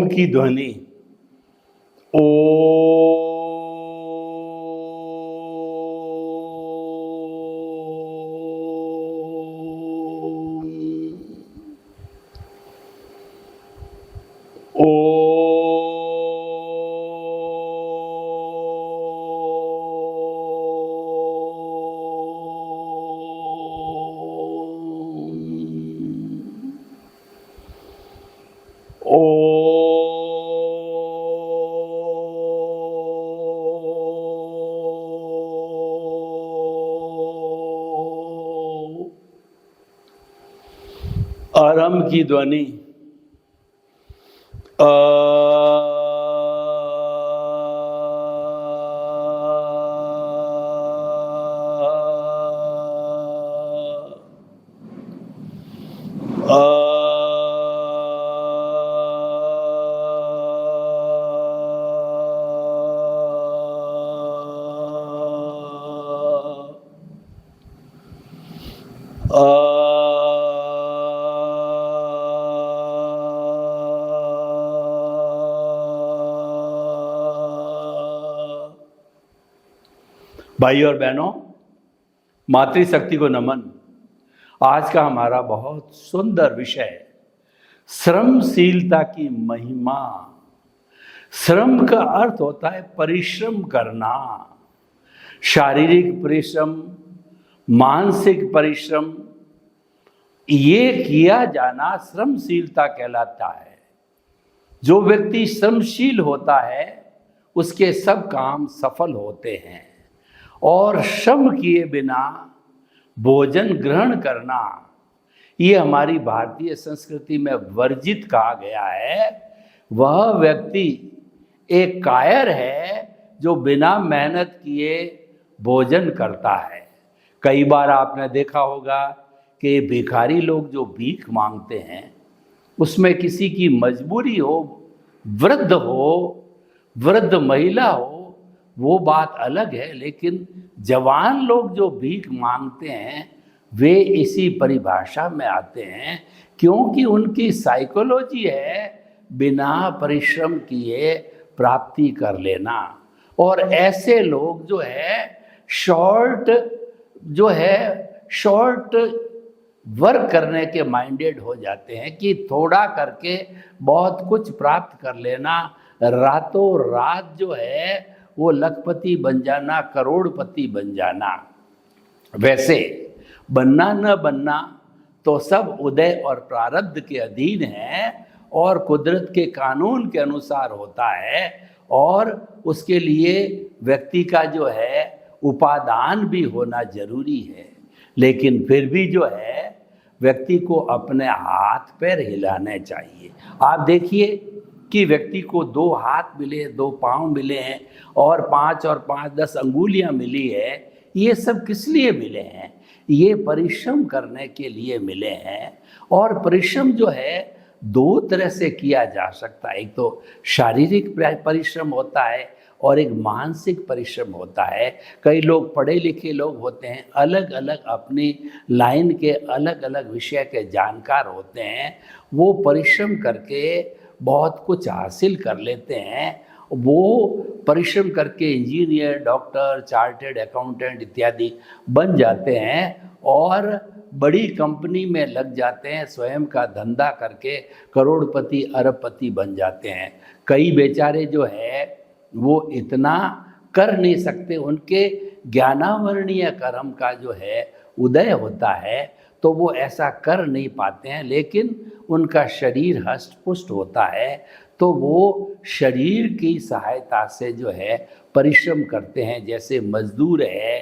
ओम की ध्वनि ओ आरंभ की ध्वनि भाई और बहनों, मातृशक्ति को नमन। आज का हमारा बहुत सुंदर विषय श्रमशीलता की महिमा। श्रम का अर्थ होता है परिश्रम करना, शारीरिक परिश्रम, मानसिक परिश्रम। ये किया जाना श्रमशीलता कहलाता है। जो व्यक्ति श्रमशील होता है उसके सब काम सफल होते हैं। और श्रम किए बिना भोजन ग्रहण करना ये हमारी भारतीय संस्कृति में वर्जित कहा गया है। वह व्यक्ति एक कायर है जो बिना मेहनत किए भोजन करता है। कई बार आपने देखा होगा कि भिखारी लोग जो भीख मांगते हैं उसमें किसी की मजबूरी हो, वृद्ध महिला हो, वो बात अलग है। लेकिन जवान लोग जो भीख मांगते हैं वे इसी परिभाषा में आते हैं, क्योंकि उनकी साइकोलॉजी है बिना परिश्रम किए प्राप्ति कर लेना। और ऐसे लोग जो है शॉर्ट वर्क करने के माइंडेड हो जाते हैं कि थोड़ा करके बहुत कुछ प्राप्त कर लेना, रातों रात जो है वो लखपति बन जाना, करोड़पति बन जाना। वैसे बनना न बनना तो सब उदय और प्रारब्ध के अधीन है और कुदरत के कानून के अनुसार होता है। और उसके लिए व्यक्ति का जो है उपादान भी होना जरूरी है। लेकिन फिर भी जो है व्यक्ति को अपने हाथ पैर हिलाने चाहिए। आप देखिए कि व्यक्ति को 2 हाथ मिले, 2 पाँव मिले हैं और 5 और 5 10 अंगुलियां मिली है। ये सब किस लिए मिले हैं? ये परिश्रम करने के लिए मिले हैं। और परिश्रम जो है 2 तरह से किया जा सकता है। एक तो शारीरिक परिश्रम होता है और एक मानसिक परिश्रम होता है। कई लोग पढ़े लिखे लोग होते हैं, अलग अलग अपनी लाइन के अलग अलग विषय के जानकार होते हैं। वो परिश्रम करके बहुत कुछ हासिल कर लेते हैं। वो परिश्रम करके इंजीनियर, डॉक्टर, चार्टर्ड अकाउंटेंट इत्यादि बन जाते हैं और बड़ी कंपनी में लग जाते हैं। स्वयं का धंधा करके करोड़पति अरबपति बन जाते हैं। कई बेचारे जो है वो इतना कर नहीं सकते, उनके ज्ञानावरणीय कर्म का जो है उदय होता है तो वो ऐसा कर नहीं पाते हैं। लेकिन उनका शरीर हष्ट पुष्ट होता है तो वो शरीर की सहायता से जो है परिश्रम करते हैं। जैसे मजदूर है,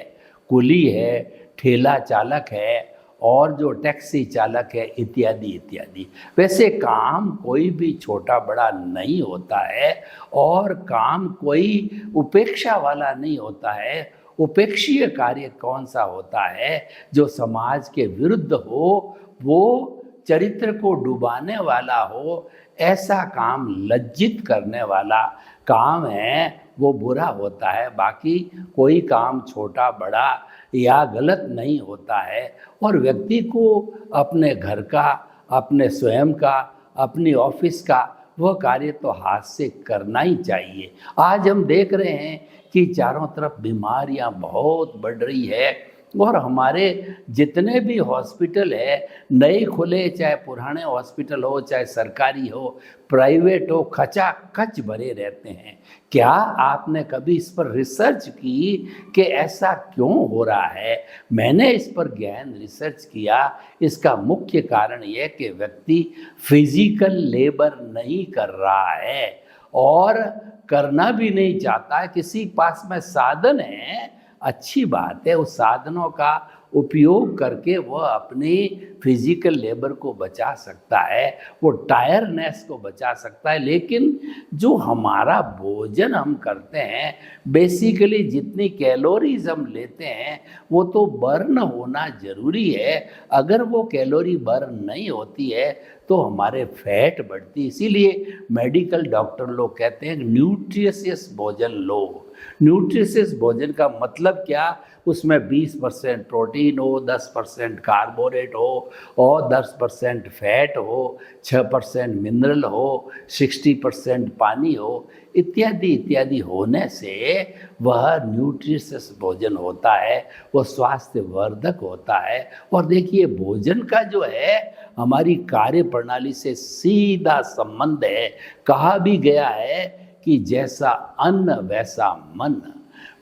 कुली है, ठेला चालक है और जो टैक्सी चालक है इत्यादि इत्यादि। वैसे काम कोई भी छोटा बड़ा नहीं होता है और काम कोई उपेक्षा वाला नहीं होता है। उपेक्षीय कार्य कौन सा होता है? जो समाज के विरुद्ध हो, वो चरित्र को डुबाने वाला हो, ऐसा काम लज्जित करने वाला काम है, वो बुरा होता है। बाकी कोई काम छोटा बड़ा या गलत नहीं होता है। और व्यक्ति को अपने घर का, अपने स्वयं का, अपनी ऑफिस का वह कार्य तो हाथ से करना ही चाहिए। आज हम देख रहे हैं कि चारों तरफ बीमारियां बहुत बढ़ रही है और हमारे जितने भी हॉस्पिटल है, नए खुले चाहे पुराने हॉस्पिटल हो, चाहे सरकारी हो, प्राइवेट हो, खचाखच भरे रहते हैं। क्या आपने कभी इस पर रिसर्च की कि ऐसा क्यों हो रहा है? मैंने इस पर गहन रिसर्च किया। इसका मुख्य कारण यह कि व्यक्ति फिजिकल लेबर नहीं कर रहा है और करना भी नहीं चाहता। किसी के पास में साधन है, अच्छी बात है, उस साधनों का उपयोग करके वह अपनी फिजिकल लेबर को बचा सकता है, वो टायरनेस को बचा सकता है। लेकिन जो हमारा भोजन हम करते हैं, बेसिकली जितनी कैलोरीज हम लेते हैं वो तो बर्न होना ज़रूरी है। अगर वो कैलोरी बर्न नहीं होती है तो हमारे फैट बढ़ती। इसीलिए मेडिकल डॉक्टर लोग कहते हैं न्यूट्रिशियस भोजन लो। न्यूट्रिशियस भोजन का मतलब क्या? उसमें 20% प्रोटीन हो, 10% कार्बोरेट हो और 10% फैट हो, 6% मिनरल हो, 60% पानी हो, इत्यादि इत्यादि होने से वह न्यूट्रिशियस भोजन होता है, वो स्वास्थ्यवर्धक होता है। और देखिए, भोजन का जो है हमारी कार्य प्रणाली से सीधा संबंध है। कहा भी गया है कि जैसा अन्न वैसा मन।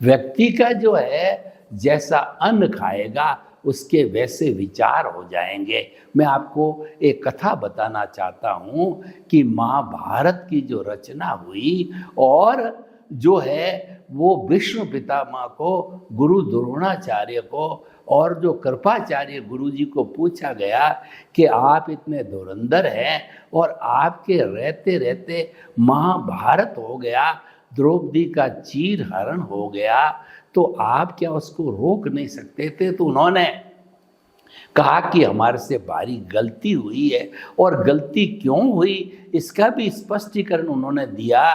व्यक्ति का जो है जैसा अन्न खाएगा उसके वैसे विचार हो जाएंगे। मैं आपको एक कथा बताना चाहता हूँ कि महाभारत की जो रचना हुई और जो है वो विष्णु पितामह को, गुरु द्रोणाचार्य को और जो कृपाचार्य गुरु जी को पूछा गया कि आप इतने धुरंधर हैं और आपके रहते रहते महाभारत हो गया, द्रौपदी का चीर हरण हो गया, तो आप क्या उसको रोक नहीं सकते थे? तो उन्होंने कहा कि हमारे से भारी गलती हुई है। और गलती क्यों हुई इसका भी स्पष्टीकरण उन्होंने दिया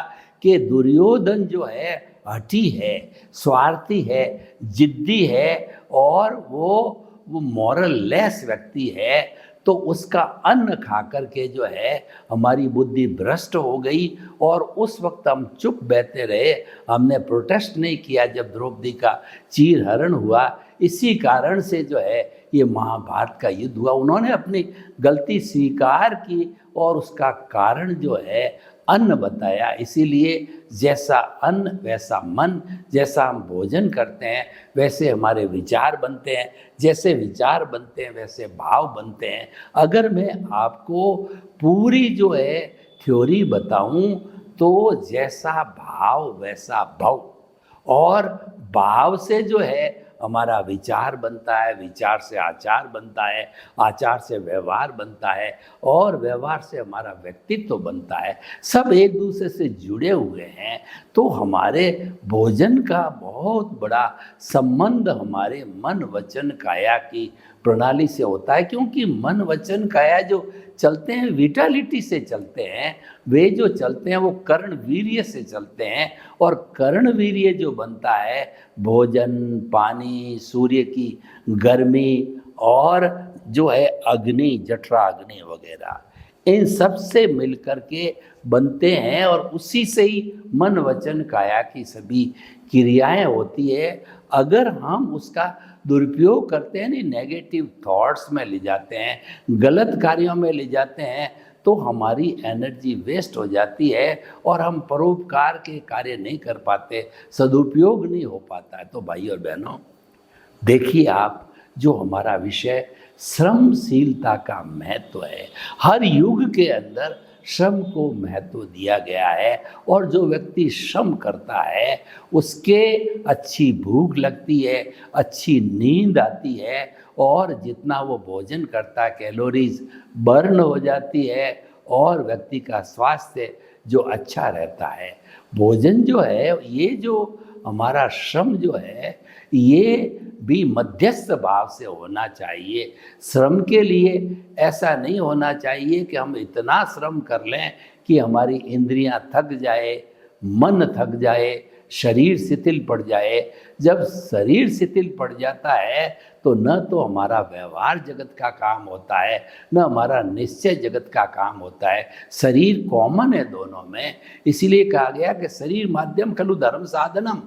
कि दुर्योधन जो है हठी है, स्वार्थी है, जिद्दी है और वो मॉरल लेस व्यक्ति है। तो उसका अन्न खा कर के जो है हमारी बुद्धि भ्रष्ट हो गई और उस वक्त हम चुप बैठे रहे, हमने प्रोटेस्ट नहीं किया जब द्रौपदी का चीर हरण हुआ। इसी कारण से जो है ये महाभारत का युद्ध हुआ। उन्होंने अपनी गलती स्वीकार की और उसका कारण जो है अन्न बताया। इसीलिए जैसा अन्न वैसा मन, जैसा हम भोजन करते हैं वैसे हमारे विचार बनते हैं, जैसे विचार बनते हैं वैसे भाव बनते हैं। अगर मैं आपको पूरी जो है थ्योरी बताऊं तो जैसा भाव वैसा भव, और भाव से जो है हमारा विचार बनता है, विचार से आचार बनता है, आचार से व्यवहार बनता है और व्यवहार से हमारा व्यक्तित्व बनता है। सब एक दूसरे से जुड़े हुए हैं। तो हमारे भोजन का बहुत बड़ा संबंध हमारे मन वचन काया की प्रणाली से होता है, क्योंकि मन वचन काया जो चलते हैं विटालिटी से चलते हैं, वे जो चलते हैं वो कर्ण वीर्य से चलते हैं। और कर्ण वीर्य जो बनता है भोजन, पानी, सूर्य की गर्मी और जो है अग्नि, जठरा अग्नि वगैरह, इन सब से मिलकर के बनते हैं और उसी से ही मन वचन काया की सभी क्रियाएं होती है। अगर हम उसका दुरुपयोग करते हैं, नहीं नेगेटिव थॉट्स में ले जाते हैं, गलत कार्यों में ले जाते हैं, तो हमारी एनर्जी वेस्ट हो जाती है और हम परोपकार के कार्य नहीं कर पाते, सदुपयोग नहीं हो पाता है। तो भाई और बहनों, देखिए आप, जो हमारा विषय श्रमशीलता का महत्व है, हर युग के अंदर श्रम को महत्व दिया गया है और जो व्यक्ति श्रम करता है उसके अच्छी भूख लगती है, अच्छी नींद आती है और जितना वो भोजन करता है कैलोरीज बर्न हो जाती है और व्यक्ति का स्वास्थ्य जो अच्छा रहता है। भोजन जो है, ये जो हमारा श्रम जो है, ये भी मध्यस्थ भाव से होना चाहिए। श्रम के लिए ऐसा नहीं होना चाहिए कि हम इतना श्रम कर लें कि हमारी इंद्रियां थक जाए, मन थक जाए, शरीर शिथिल पड़ जाए। जब शरीर शिथिल पड़ जाता है तो न तो हमारा व्यवहार जगत का काम होता है, न हमारा निश्चय जगत का काम होता है। शरीर कॉमन है दोनों में, इसीलिए कहा गया कि शरीर माध्यम खलु धर्म साधनम।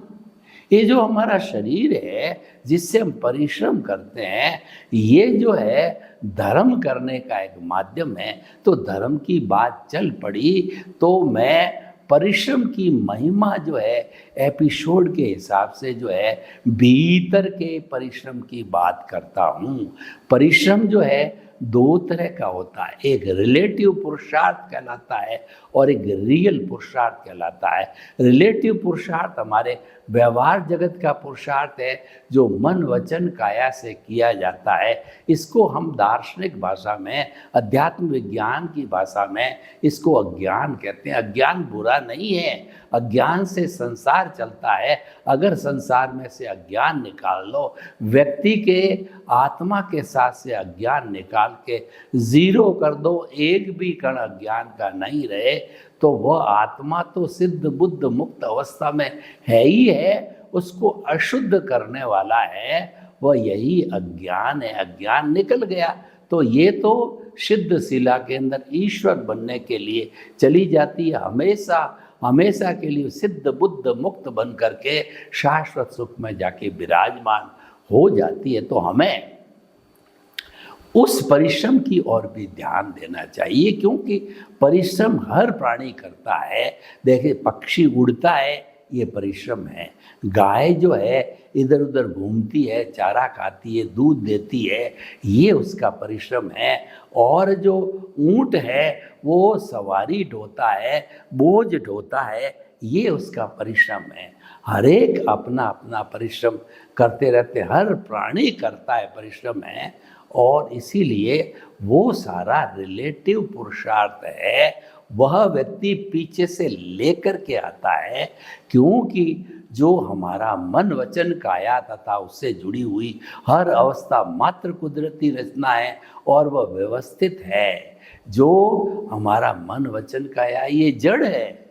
ये जो हमारा शरीर है जिससे हम परिश्रम करते हैं, ये जो है धर्म करने का एक माध्यम है। तो धर्म की बात चल पड़ी तो मैं परिश्रम की महिमा जो है एपिसोड के हिसाब से जो है भीतर के परिश्रम की बात करता हूँ। परिश्रम जो है दो तरह का होता है, एक रिलेटिव पुरुषार्थ कहलाता है और एक रियल पुरुषार्थ कहलाता है। रिलेटिव पुरुषार्थ हमारे व्यवहार जगत का पुरुषार्थ है जो मन वचन काया से किया जाता है। इसको हम दार्शनिक भाषा में, अध्यात्म विज्ञान की भाषा में इसको अज्ञान कहते हैं। अज्ञान बुरा नहीं है, अज्ञान से संसार चलता है। अगर संसार में से अज्ञान निकाल लो, व्यक्ति के आत्मा के साथ से अज्ञान निकाल के जीरो कर दो, एक भी कण अज्ञान का नहीं रहे, तो वह आत्मा तो सिद्ध बुद्ध मुक्त अवस्था में है ही है। उसको अशुद्ध करने वाला है वह यही अज्ञान है। अज्ञान निकल गया तो ये तो सिद्ध शिला के अंदर ईश्वर बनने के लिए चली जाती है, हमेशा हमेशा के लिए सिद्ध बुद्ध मुक्त बन करके शाश्वत सुख में जाके विराजमान हो जाती है। तो हमें उस परिश्रम की ओर भी ध्यान देना चाहिए, क्योंकि परिश्रम हर प्राणी करता है। देखिए, पक्षी उड़ता है, ये परिश्रम है। गाय जो है इधर उधर घूमती है, चारा खाती है, दूध देती है, ये उसका परिश्रम है। और जो ऊंट है वो सवारी ढोता है, बोझ ढोता है, ये उसका परिश्रम है। हर एक अपना अपना परिश्रम करते रहते, हर प्राणी करता है, परिश्रम है। और इसीलिए वो सारा रिलेटिव पुरुषार्थ है, वह व्यक्ति पीछे से लेकर के आता है, क्योंकि जो हमारा मन वचन काया तथा उससे जुड़ी हुई हर अवस्था मात्र कुदरती रचना है और वह व्यवस्थित है। जो हमारा मन वचन काया ये जड़ है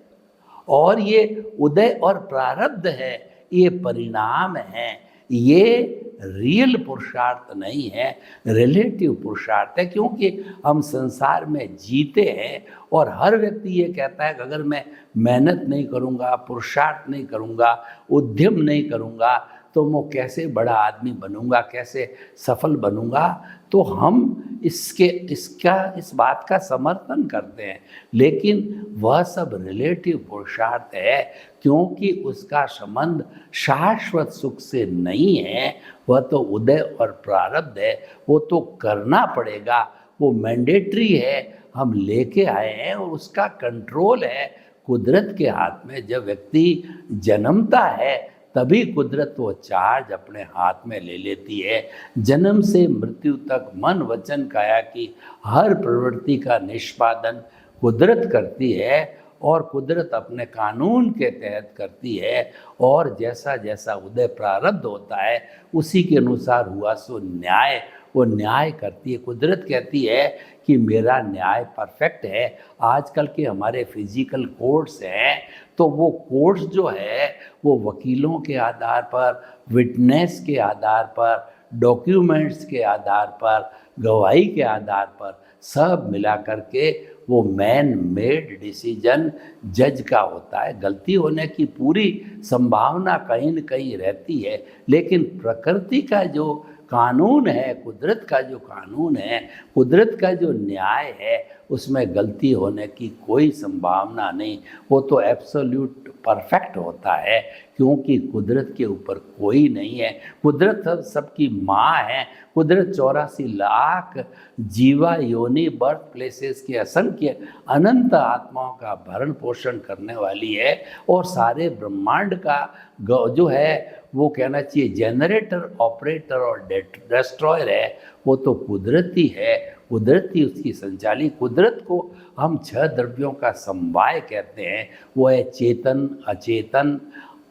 और ये उदय और प्रारब्ध है, ये परिणाम है, ये रियल पुरुषार्थ नहीं है, रिलेटिव पुरुषार्थ है। क्योंकि हम संसार में जीते हैं और हर व्यक्ति ये कहता है कि अगर मैं मेहनत नहीं करूँगा, पुरुषार्थ नहीं करूँगा, उद्यम नहीं करूँगा, तो मैं कैसे बड़ा आदमी बनूंगा, कैसे सफल बनूंगा। तो हम इस बात का समर्थन करते हैं, लेकिन वह सब रिलेटिव पुरुषार्थ है, क्योंकि उसका संबंध शाश्वत सुख से नहीं है। वह तो उदय और प्रारब्ध है, वो तो करना पड़ेगा, वो मैंडेटरी है, हम लेके आए हैं और उसका कंट्रोल है कुदरत के हाथ में। जब व्यक्ति जन्मता है तभी कुदरत वो चार्ज अपने हाथ में ले लेती है। जन्म से मृत्यु तक मन वचन काया की हर प्रवृत्ति का निष्पादन कुदरत करती है और कुदरत अपने कानून के तहत करती है। और जैसा जैसा उदय प्रारब्ध होता है उसी के अनुसार हुआ सो न्याय वो न्याय करती है। कुदरत कहती है कि मेरा न्याय परफेक्ट है। आजकल के हमारे फिजिकल कोर्ट्स हैं, तो वो कोर्ट्स जो है वो वकीलों के आधार पर, विटनेस के आधार पर, डॉक्यूमेंट्स के आधार पर, गवाही के आधार पर सब मिला करके वो मैन मेड डिसीजन जज का होता है। गलती होने की पूरी संभावना कहीं न कहीं रहती है, लेकिन प्रकृति का जो कानून है, कुदरत का जो कानून है, कुदरत का जो न्याय है, उसमें गलती होने की कोई संभावना नहीं। वो तो एब्सोल्यूट परफेक्ट होता है, क्योंकि कुदरत के ऊपर कोई नहीं है। कुदरत सबकी माँ है। कुदरत 84 लाख जीवा योनि बर्थ प्लेसेस के असंख्य अनंत आत्माओं का भरण पोषण करने वाली है। और सारे ब्रह्मांड का जो है वो कहना चाहिए जनरेटर, ऑपरेटर और डिस्ट्रॉयर है, वो तो कुदरती है। कुदरती उसकी संचाली। कुदरत को हम 6 द्रव्यों का समवाय कहते हैं। वो है चेतन, अचेतन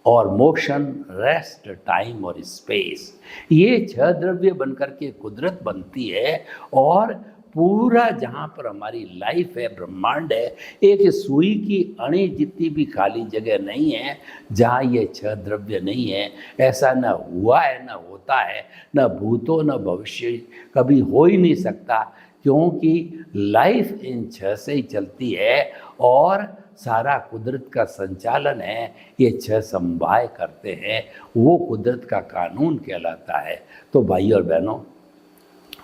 और मोशन, रेस्ट, टाइम और स्पेस। ये 6 द्रव्य बनकर के कुदरत बनती है और पूरा जहाँ पर हमारी लाइफ है, ब्रह्मांड है, एक सुई की अणी जितनी भी खाली जगह नहीं है जहाँ ये छह द्रव्य नहीं है। ऐसा न हुआ है, न होता है, न भूतो न भविष्य, कभी हो ही नहीं सकता, क्योंकि लाइफ इन छह से ही चलती है और सारा कुदरत का संचालन है ये छह समवाय करते हैं, वो कुदरत का कानून कहलाता है। तो भाई और बहनों,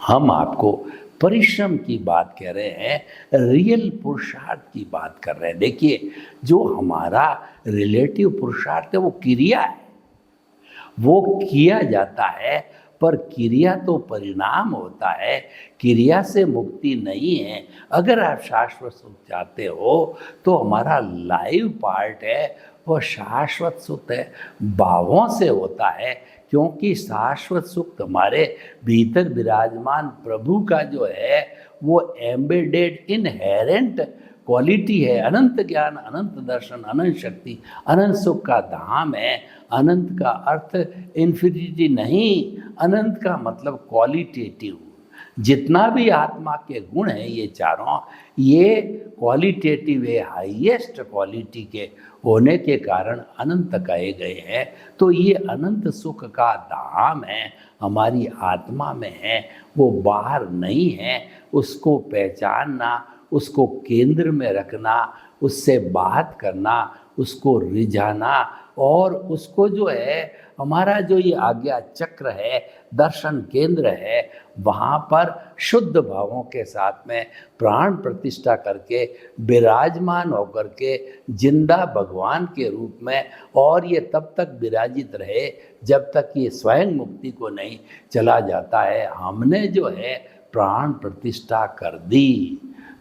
हम आपको परिश्रम की बात कह रहे हैं, रियल पुरुषार्थ की बात कर रहे हैं। देखिए, जो हमारा रिलेटिव पुरुषार्थ है वो क्रिया है, वो किया जाता है, पर क्रिया तो परिणाम होता है, क्रिया से मुक्ति नहीं है। अगर आप शाश्वत सुख चाहते हो तो हमारा लाइव पार्ट है वो शाश्वत सुख है, भावों से होता है, क्योंकि शाश्वत सुख हमारे भीतर विराजमान प्रभु का जो है वो एम्बेडेड इनहेरेंट क्वालिटी है। अनंत ज्ञान, अनंत दर्शन, अनंत शक्ति, अनंत सुख का धाम है। अनंत का अर्थ इन्फिनिटी नहीं, अनंत का मतलब क्वालिटेटिव। जितना भी आत्मा के गुण हैं ये चारों, ये क्वालिटेटिव है, हाईएस्ट क्वालिटी के होने के कारण अनंत कहे गए हैं। तो ये अनंत सुख का धाम है, हमारी आत्मा में है, वो बाहर नहीं है। उसको पहचानना, उसको केंद्र में रखना, उससे बात करना, उसको रिझाना, और उसको जो है हमारा जो ये आज्ञा चक्र है, दर्शन केंद्र है, वहाँ पर शुद्ध भावों के साथ में प्राण प्रतिष्ठा करके विराजमान होकर के जिंदा भगवान के रूप में, और ये तब तक विराजित रहे जब तक ये स्वयं मुक्ति को नहीं चला जाता है। हमने जो है प्राण प्रतिष्ठा कर दी,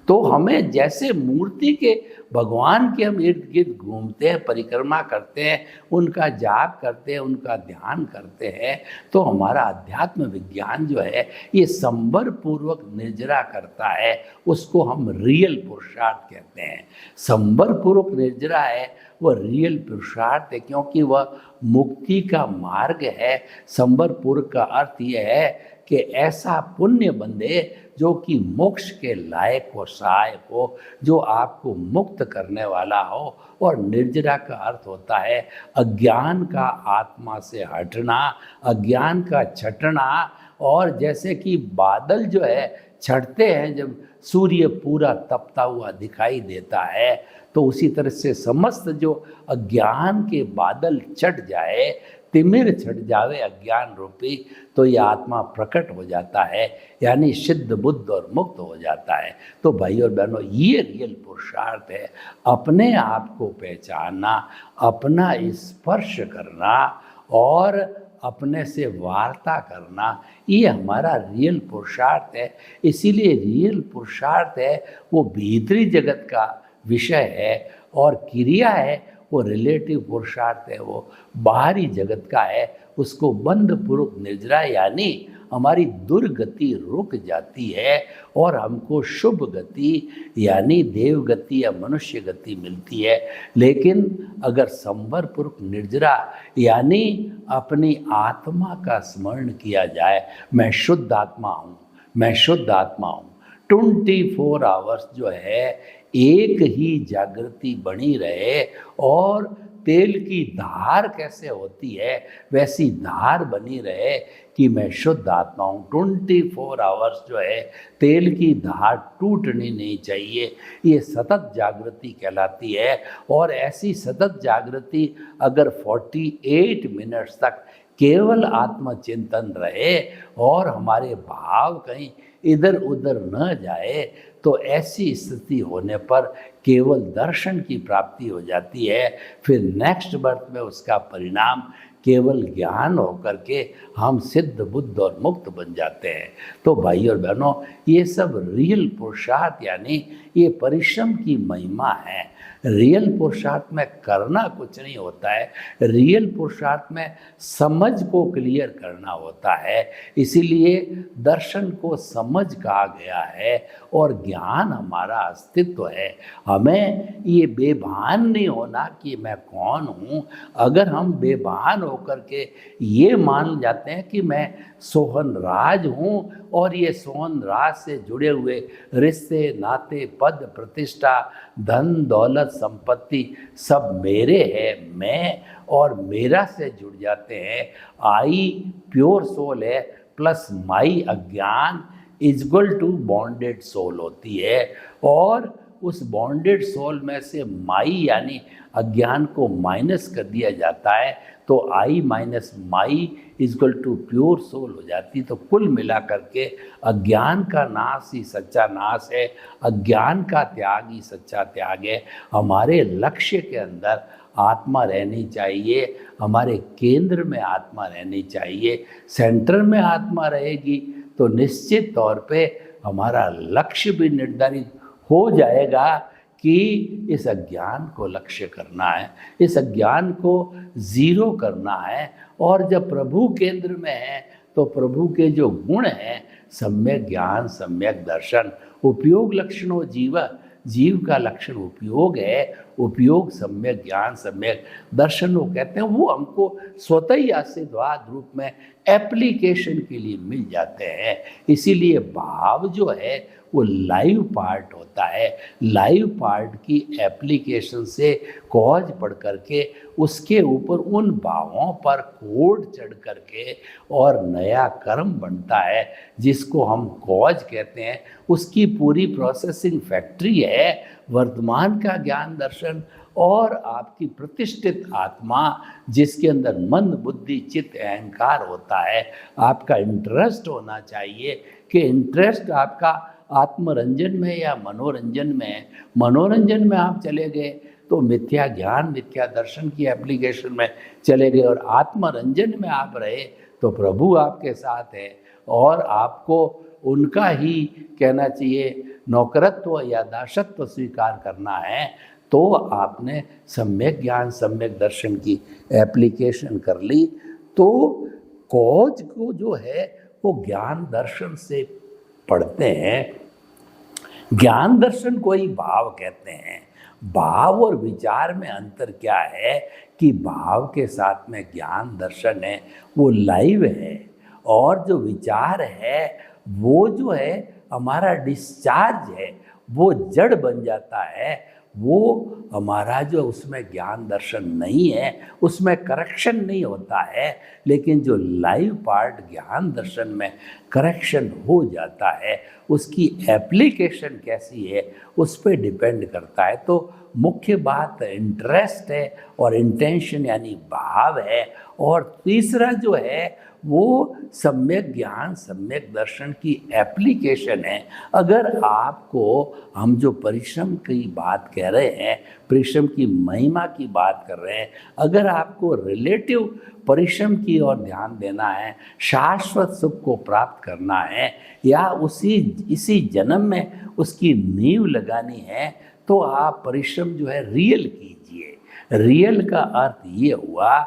तो हमें जैसे मूर्ति के भगवान के हम इर्द गिर्द घूमते हैं, परिक्रमा करते हैं, उनका जाप करते हैं, उनका ध्यान करते हैं, तो हमारा अध्यात्म विज्ञान जो है ये संवर पूर्वक निर्जरा करता है। उसको हम रियल पुरुषार्थ कहते हैं। संवर पूर्वक निर्जरा है वो रियल पुरुषार्थ है, क्योंकि वह मुक्ति का मार्ग है। संवर पूर्वक का अर्थ यह है कि ऐसा पुण्य बंधे जो कि मोक्ष के लायक हो, सहायक हो, जो आपको मुक्त करने वाला हो। और निर्जरा का अर्थ होता है अज्ञान का आत्मा से हटना, अज्ञान का छटना। और जैसे कि बादल जो है छटते हैं जब सूर्य पूरा तपता हुआ दिखाई देता है, तो उसी तरह से समस्त जो अज्ञान के बादल छट जाए, तिमिर छट जावे अज्ञान रूपी, तो ये आत्मा प्रकट हो जाता है, यानी सिद्ध बुद्ध और मुक्त हो जाता है। तो भाई और बहनों, ये रियल पुरुषार्थ है। अपने आप को पहचानना, अपना स्पर्श करना और अपने से वार्ता करना, ये हमारा रियल पुरुषार्थ है। इसीलिए रियल पुरुषार्थ है वो भीतरी जगत का विषय है, और क्रिया है वो रिलेटिव पुरुषार्थ है, वो बाहरी जगत का है। उसको बंध पूर्वक निर्जरा, यानी हमारी दुर्गति रुक जाती है और हमको शुभ गति यानी देव गति या मनुष्य गति मिलती है। लेकिन अगर संवर पूर्वक निर्जरा यानी अपनी आत्मा का स्मरण किया जाए, मैं शुद्ध आत्मा हूँ, मैं शुद्ध आत्मा हूँ, 24 आवर्स जो है एक ही जागृति बनी रहे, और तेल की धार कैसे होती है वैसी धार बनी रहे कि मैं शुद्ध आत्मा हूँ। 24 आवर्स जो है तेल की धार टूटनी नहीं चाहिए, ये सतत जागृति कहलाती है। और ऐसी सतत जागृति अगर 48 मिनट्स तक केवल आत्मचिंतन रहे और हमारे भाव कहीं इधर उधर न जाए, तो ऐसी स्थिति होने पर केवल दर्शन की प्राप्ति हो जाती है। फिर नेक्स्ट बर्थ में उसका परिणाम केवल ज्ञान होकर के हम सिद्ध बुद्ध और मुक्त बन जाते हैं। तो भाई और बहनों, ये सब रियल पुरुषार्थ यानी ये परिश्रम की महिमा है। रियल पुरुषार्थ में करना कुछ नहीं होता है, रियल पुरुषार्थ में समझ को क्लियर करना होता है। इसीलिए दर्शन को समझ कहा गया है और ज्ञान हमारा अस्तित्व है। हमें ये बेभान नहीं होना कि मैं कौन हूँ। अगर हम बेभान होकर के ये मान जाते हैं कि मैं सोहन राज हूँ और ये सोहन राज से जुड़े हुए रिश्ते नाते पद प्रतिष्ठा धन दौलत संपत्ति सब मेरे हैं, मैं और मेरा से जुड़ जाते हैं। आई प्योर सोल है प्लस माई अज्ञान इक्वल टू बॉन्डेड सोल होती है, और उस बॉन्डेड सोल में से माई यानी अज्ञान को माइनस कर दिया जाता है, तो I minus my equal to pure soul हो जाती। तो कुल मिला करके अज्ञान का नाश ही सच्चा नाश है, अज्ञान का त्याग ही सच्चा त्याग है। हमारे लक्ष्य के अंदर आत्मा रहनी चाहिए, हमारे केंद्र में आत्मा रहनी चाहिए। सेंटर में आत्मा रहेगी तो निश्चित तौर पे हमारा लक्ष्य भी निर्धारित हो जाएगा कि इस अज्ञान को लक्ष्य करना है, इस अज्ञान को जीरो करना है। और जब प्रभु केंद्र में है तो प्रभु के जो गुण हैं, सम्यक ज्ञान सम्यक दर्शन, उपयोग लक्षणों जीव, जीव का लक्षण उपयोग है, उपयोग सम्यक ज्ञान सम्यक दर्शन वो कहते हैं, वो हमको स्वतः ही आशीर्वाद रूप में एप्लीकेशन के लिए मिल जाते हैं। इसीलिए भाव जो है वो लाइव पार्ट होता है, लाइव पार्ट की एप्लीकेशन से कॉज पढ़ करके उसके ऊपर उन भावों पर कोड चढ़ करके और नया कर्म बनता है जिसको हम कॉज कहते हैं। उसकी पूरी प्रोसेसिंग फैक्ट्री है वर्तमान का ज्ञान दर्शन और आपकी प्रतिष्ठित आत्मा, जिसके अंदर मन बुद्धि चित्त अहंकार होता है। आपका इंटरेस्ट होना चाहिए कि इंटरेस्ट आपका आत्मरंजन में या मनोरंजन में है। मनोरंजन में आप चले गए तो मिथ्या ज्ञान मिथ्या दर्शन की एप्लीकेशन में चले गए, और आत्मरंजन में आप रहे तो प्रभु आपके साथ है और आपको उनका ही कहना चाहिए नौकरत्व या दासत्व स्वीकार करना है। तो आपने सम्यक ज्ञान सम्यक दर्शन की एप्लीकेशन कर ली, तो कॉज को जो है वो ज्ञान दर्शन से पढ़ते हैं। ज्ञान दर्शन को ही भाव कहते हैं। भाव और विचार में अंतर क्या है कि भाव के साथ में ज्ञान दर्शन है वो लाइव है, और जो विचार है वो जो है हमारा डिस्चार्ज है, वो जड़ बन जाता है। वो हमारा जो उसमें ज्ञान दर्शन नहीं है, उसमें करेक्शन नहीं होता है, लेकिन जो लाइव पार्ट ज्ञान दर्शन में करेक्शन हो जाता है, उसकी एप्लीकेशन कैसी है उस पर डिपेंड करता है। तो मुख्य बात इंटरेस्ट है और इंटेंशन यानी भाव है, और तीसरा जो है वो सम्यक ज्ञान सम्यक दर्शन की एप्लीकेशन है। अगर आपको हम जो परिश्रम की बात कह रहे हैं, परिश्रम की महिमा की बात कर रहे हैं, अगर आपको रिलेटिव परिश्रम की ओर ध्यान देना है, शाश्वत सुख को प्राप्त करना है, या इसी जन्म में उसकी नींव लगानी है, तो आप परिश्रम जो है रियल कीजिए। रियल का अर्थ ये हुआ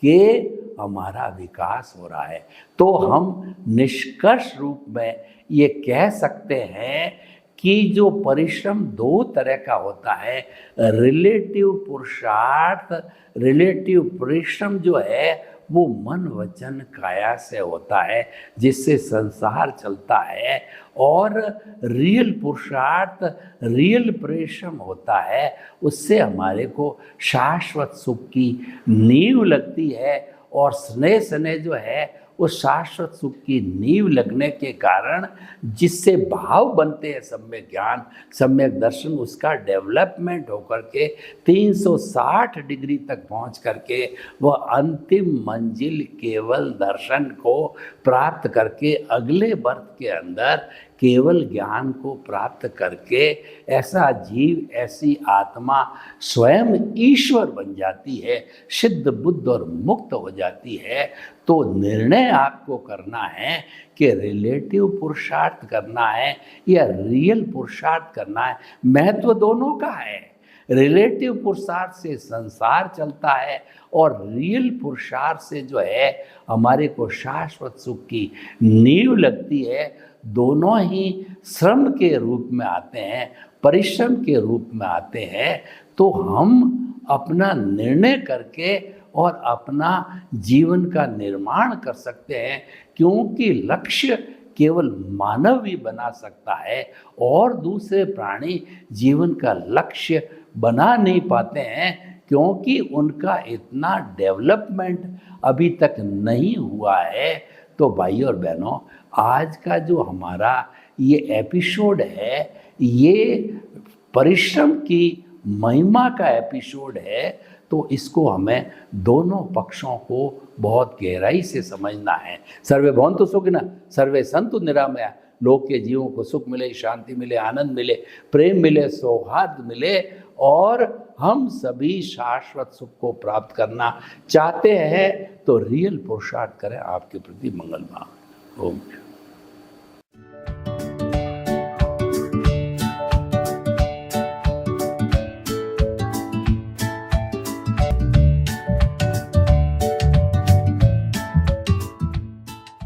कि हमारा विकास हो रहा है। तो हम निष्कर्ष रूप में ये कह सकते हैं कि जो परिश्रम दो तरह का होता है, रिलेटिव पुरुषार्थ, रिलेटिव परिश्रम जो है वो मन वचन काया से होता है जिससे संसार चलता है, और रियल पुरुषार्थ रियल परिश्रम होता है, उससे हमारे को शाश्वत सुख की नींव लगती है। और स्नेह स्नेह जो है उस शाश्वत सुख की नींव लगने के कारण जिससे भाव बनते हैं सम्यक ज्ञान सम्यक दर्शन, उसका डेवलपमेंट होकर के 360 डिग्री तक पहुंच करके वह अंतिम मंजिल केवल दर्शन को प्राप्त करके अगले बर्थ के अंदर केवल ज्ञान को प्राप्त करके ऐसा जीव ऐसी आत्मा स्वयं ईश्वर बन जाती है, सिद्ध बुद्ध और मुक्त हो जाती है। तो निर्णय आपको करना है कि रिलेटिव पुरुषार्थ करना है या रियल पुरुषार्थ करना है। महत्व दोनों का है। रिलेटिव पुरुषार्थ से संसार चलता है और रियल पुरुषार्थ से जो है हमारे को शाश्वत सुख की नींव लगती है। दोनों ही श्रम के रूप में आते हैं, परिश्रम के रूप में आते हैं। तो हम अपना निर्णय करके और अपना जीवन का निर्माण कर सकते हैं, क्योंकि लक्ष्य केवल मानव ही बना सकता है और दूसरे प्राणी जीवन का लक्ष्य बना नहीं पाते हैं, क्योंकि उनका इतना डेवलपमेंट अभी तक नहीं हुआ है। तो भाई और बहनों, आज का जो हमारा ये एपिसोड है, ये परिश्रम की महिमा का एपिसोड है। तो इसको हमें दोनों पक्षों को बहुत गहराई से समझना है। सर्वे भवन्तु सुखिनः, सर्वे सन्तु निरामया। लोक के जीवों को सुख मिले, शांति मिले, आनंद मिले, प्रेम मिले, सौहार्द मिले, और हम सभी शाश्वत सुख को प्राप्त करना चाहते हैं तो रियल पुरुषार्थ करें। आपके प्रति मंगल भाव। ओम।